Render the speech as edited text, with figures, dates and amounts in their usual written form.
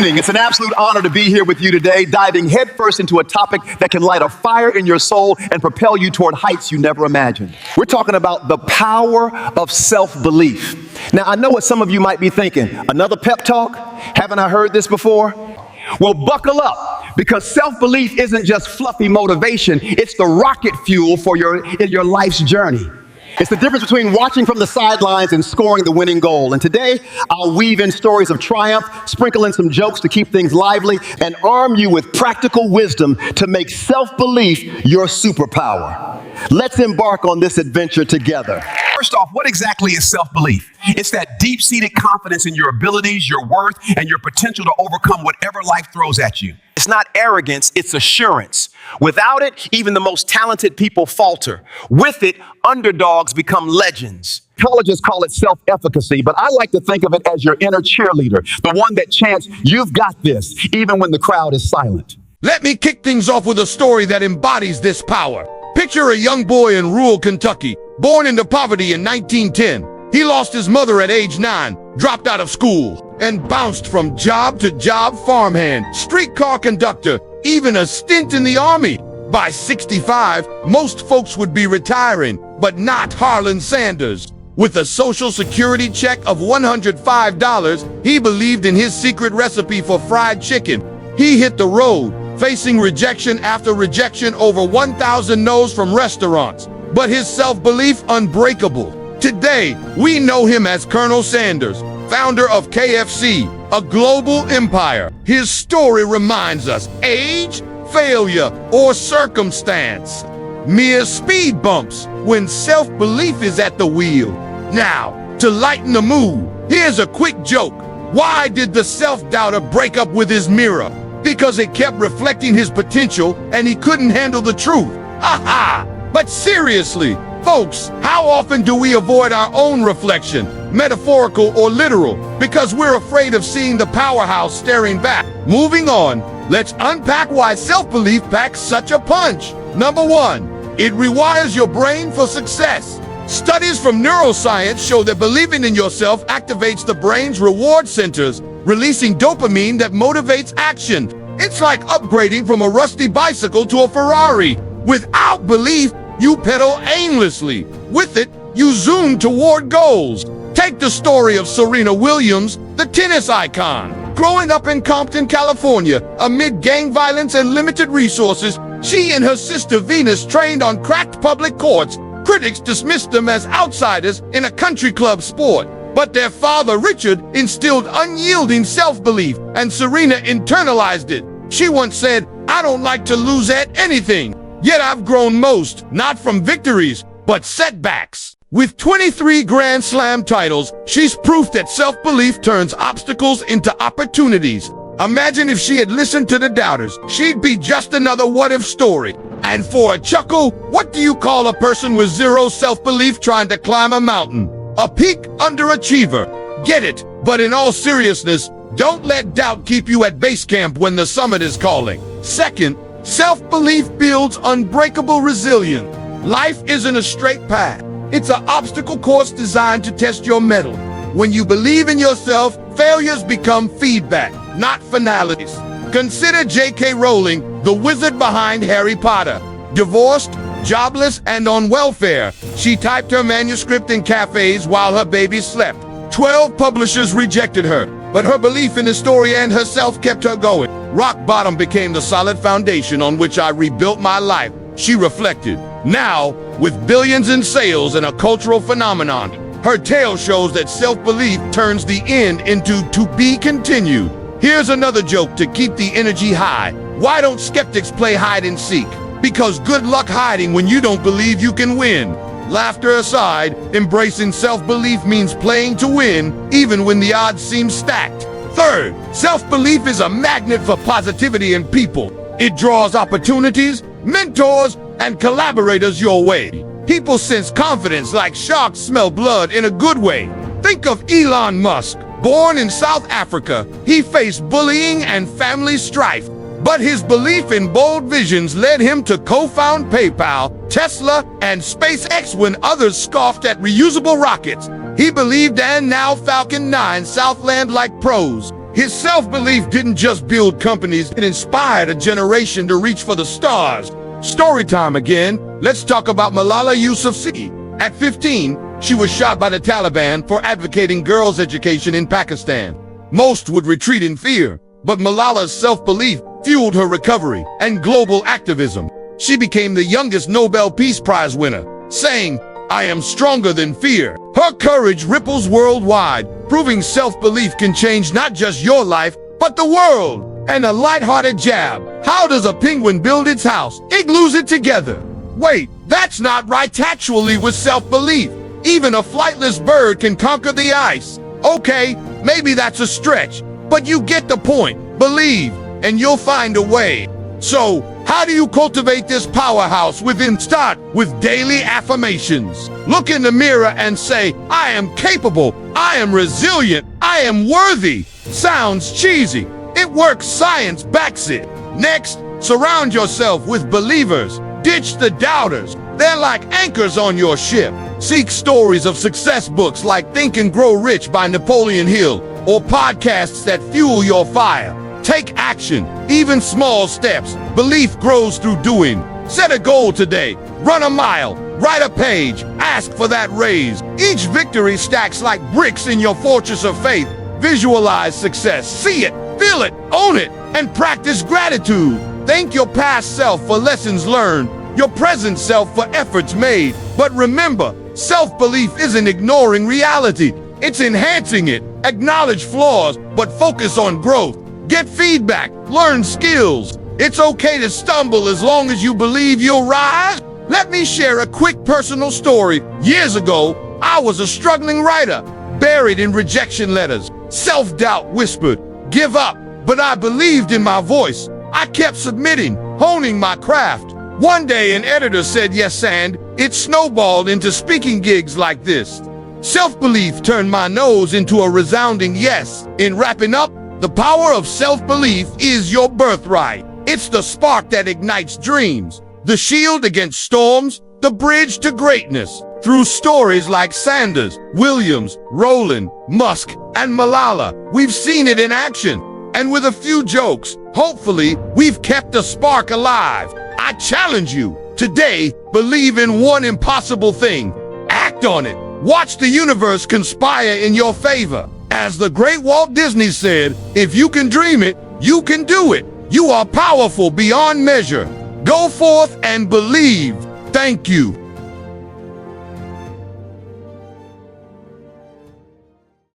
It's an absolute honor to be here with you today, diving headfirst into a topic that can light a fire in your soul and propel you toward heights you never imagined. We're talking about the power of self-belief. Now, I know what some of you might be thinking. Another pep talk? Haven't I heard this before? Well, buckle up, because self-belief isn't just fluffy motivation. It's the rocket fuel for your life's journey. It's the difference between watching from the sidelines and scoring the winning goal. And today, I'll weave in stories of triumph, sprinkle in some jokes to keep things lively, and arm you with practical wisdom to make self-belief your superpower. Let's embark on this adventure together. First off, what exactly is self-belief? It's that deep-seated confidence in your abilities, your worth, and your potential to overcome whatever life throws at you. It's not arrogance, it's assurance. Without it, even the most talented people falter. With it, underdogs become legends. Colleges call it self-efficacy, but I like to think of it as your inner cheerleader, the one that chants, "You've got this," even when the crowd is silent. Let me kick things off with a story that embodies this power. Picture a young boy in rural Kentucky, born into poverty in 1910. He lost his mother at age 9, dropped out of school, and bounced from job to job: farmhand, streetcar conductor, even a stint in the army. By 65, most folks would be retiring, but not Harlan Sanders. With a Social Security check of $105, he believed in his secret recipe for fried chicken. He hit the road, facing rejection after rejection, over 1,000 no's from restaurants, but his self-belief unbreakable. Today, we know him as Colonel Sanders, founder of KFC, a global empire. His story reminds us age, failure, or circumstance, mere speed bumps when self-belief is at the wheel. Now, to lighten the mood, here's a quick joke. Why did the self-doubter break up with his mirror? Because it kept reflecting his potential and he couldn't handle the truth. Ha ha! But seriously, folks, how often do we avoid our own reflection, metaphorical or literal, because we're afraid of seeing the powerhouse staring back? Moving on, let's unpack why self-belief packs such a punch. Number 1, it rewires your brain for success. Studies from neuroscience show that believing in yourself activates the brain's reward centers, releasing dopamine that motivates action. It's like upgrading from a rusty bicycle to a Ferrari. Without belief, you pedal aimlessly. With it, you zoom toward goals. Take the story of Serena Williams, the tennis icon. Growing up in Compton, California, amid gang violence and limited resources, she and her sister Venus trained on cracked public courts. Critics dismissed them as outsiders in a country club sport. But their father, Richard, instilled unyielding self-belief, and Serena internalized it. She once said, "I don't like to lose at anything. Yet I've grown most, not from victories, but setbacks." With 23 Grand Slam titles, she's proof that self-belief turns obstacles into opportunities. Imagine if she had listened to the doubters. She'd be just another what-if story. And for a chuckle, what do you call a person with zero self-belief trying to climb a mountain? A peak underachiever. Get it? But in all seriousness, don't let doubt keep you at base camp when the summit is calling. Second, self-belief builds unbreakable resilience. Life isn't a straight path. It's an obstacle course designed to test your mettle. When you believe in yourself, failures become feedback, not finalities. Consider J.K. Rowling, the wizard behind Harry Potter. Divorced, jobless, and on welfare, she typed her manuscript in cafes while her baby slept. 12 publishers rejected her, but her belief in the story and herself kept her going. Rock bottom became the solid foundation on which I rebuilt my life, she reflected. Now, with billions in sales and a cultural phenomenon, her tale shows that self-belief turns the end into to be continued. Here's another joke to keep the energy high. Why don't skeptics play hide and seek? Because good luck hiding when you don't believe you can win. Laughter aside, embracing self-belief means playing to win, even when the odds seem stacked. Third, self-belief is a magnet for positivity in people. It draws opportunities, mentors, and collaborators your way. People sense confidence like sharks smell blood in a good way. Think of Elon Musk. Born in South Africa, he faced bullying and family strife. But his belief in bold visions led him to co-found PayPal, Tesla, and SpaceX when others scoffed at reusable rockets. He believed, and now Falcon 9 Southland like pros. His self-belief didn't just build companies, it inspired a generation to reach for the stars. Story time again. Let's talk about Malala Yousafzai. At 15, she was shot by the Taliban for advocating girls' education in Pakistan. Most would retreat in fear, but Malala's self-belief fueled her recovery and global activism. She became the youngest Nobel Peace Prize winner, saying, "I am stronger than fear." Her courage ripples worldwide, proving self-belief can change not just your life, but the world. And a lighthearted jab. How does a penguin build its house? It glues it together. Wait, that's not right. Actually, with self-belief, even a flightless bird can conquer the ice. Okay, maybe that's a stretch, but you get the point. Believe, and you'll find a way. So, how do you cultivate this powerhouse within? Start with daily affirmations. Look in the mirror and say, "I am capable, I am resilient, I am worthy." Sounds cheesy. It works, science backs it. Next, surround yourself with believers. Ditch the doubters. They're like anchors on your ship. Seek stories of success books like Think and Grow Rich by Napoleon Hill, or podcasts that fuel your fire. Take action, even small steps. Belief grows through doing. Set a goal today. Run a mile. Write a page. Ask for that raise. Each victory stacks like bricks in your fortress of faith. Visualize success. See it, feel it, own it, and practice gratitude. Thank your past self for lessons learned, your present self for efforts made. But remember, self-belief isn't ignoring reality. It's enhancing it. Acknowledge flaws, but focus on growth. Get feedback, learn skills. It's okay to stumble as long as you believe you'll rise. Let me share a quick personal story. Years ago, I was a struggling writer, buried in rejection letters. Self-doubt whispered, "Give up." But I believed in my voice. I kept submitting, honing my craft. One day, an editor said yes, and it snowballed into speaking gigs like this. Self-belief turned my nose into a resounding yes. In wrapping up, the power of self-belief is your birthright. It's the spark that ignites dreams, the shield against storms, the bridge to greatness. Through stories like Sanders, Williams, Rowland, Musk, and Malala, we've seen it in action. And with a few jokes, hopefully, we've kept the spark alive. I challenge you, today, believe in one impossible thing. Act on it. Watch the universe conspire in your favor. As the great Walt Disney said, if you can dream it, you can do it. You are powerful beyond measure. Go forth and believe. Thank you.